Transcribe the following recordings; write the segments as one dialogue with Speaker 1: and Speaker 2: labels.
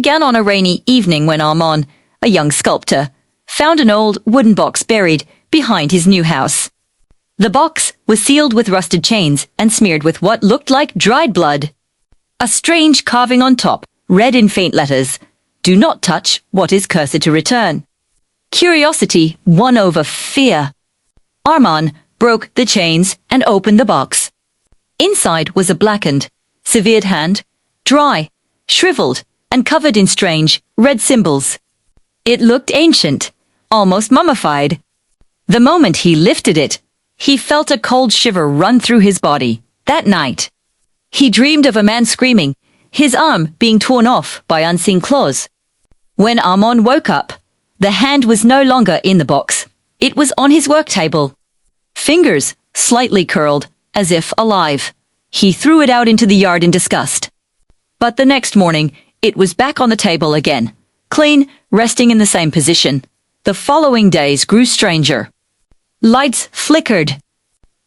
Speaker 1: began on a rainy evening when Armaan, a young sculptor, found an old wooden box buried behind his new house. The box was sealed with rusted chains and smeared with what looked like dried blood. A strange carving on top read in faint letters, "Do not touch what is cursed to return." Curiosity won over fear. Armaan broke the chains and opened the box. Inside was a blackened, severed hand, dry, shriveled, and covered in strange, red symbols. It looked ancient, almost mummified. The moment he lifted it, he felt a cold shiver run through his body. That night, he dreamed of a man screaming, his arm being torn off by unseen claws. When Armaan woke up, the hand was no longer in the box. It was on his work table. Fingers slightly curled, as if alive. He threw it out into the yard in disgust. But the next morning, it was back on the table again, clean, resting in the same position. The following days grew stranger. Lights flickered.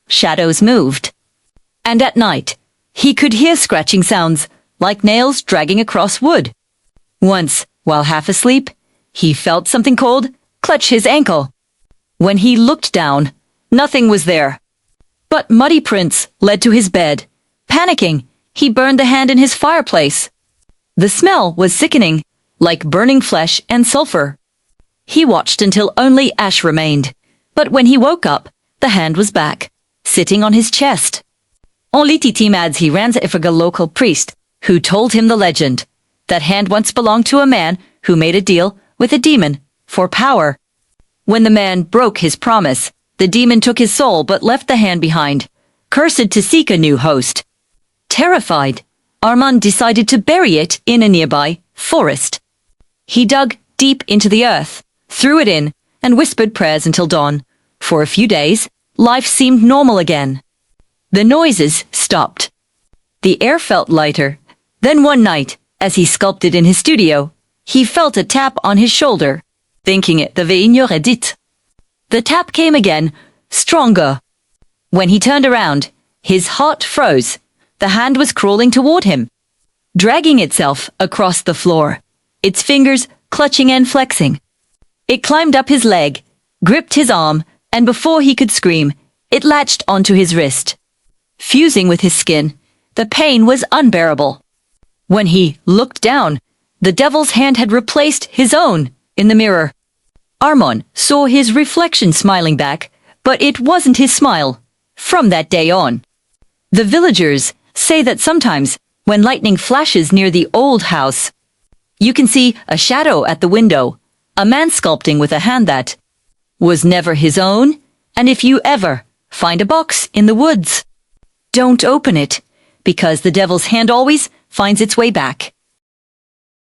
Speaker 1: Shadows moved. And at night, he could hear scratching sounds, like nails dragging across wood. Once, while half asleep, he felt something cold clutch his ankle. When he looked down, nothing was there. But muddy prints led to his bed. Panicking, he burned the hand in his fireplace. The smell was sickening, like burning flesh and sulfur. He watched until only ash remained. But when he woke up, the hand was back, sitting on his chest. On Lititimads he ran to a local priest, who told him the legend. That hand once belonged to a man who made a deal with a demon for power. When the man broke his promise, the demon took his soul but left the hand behind, cursed to seek a new host. Terrified, Armaan decided to bury it in a nearby forest. He dug deep into the earth, threw it in, and whispered prayers until dawn. For a few days, life seemed normal again. The noises stopped. The air felt lighter. Then one night, as he sculpted in his studio, he felt a tap on his shoulder, thinking it the Veigneur dit. The tap came again, stronger. When he turned around, his heart froze. The hand was crawling toward him, dragging itself across the floor, its fingers clutching and flexing. It climbed up his leg, gripped his arm, and before he could scream, it latched onto his wrist. Fusing with his skin, the pain was unbearable. When he looked down, the devil's hand had replaced his own in the mirror. Armaan saw his reflection smiling back, but it wasn't his smile. From that day on, the villagers say that sometimes, when lightning flashes near the old house, you can see a shadow at the window, a man sculpting with a hand that was never his own. And if you ever find a box in the woods, don't open it, because the devil's hand always finds its way back.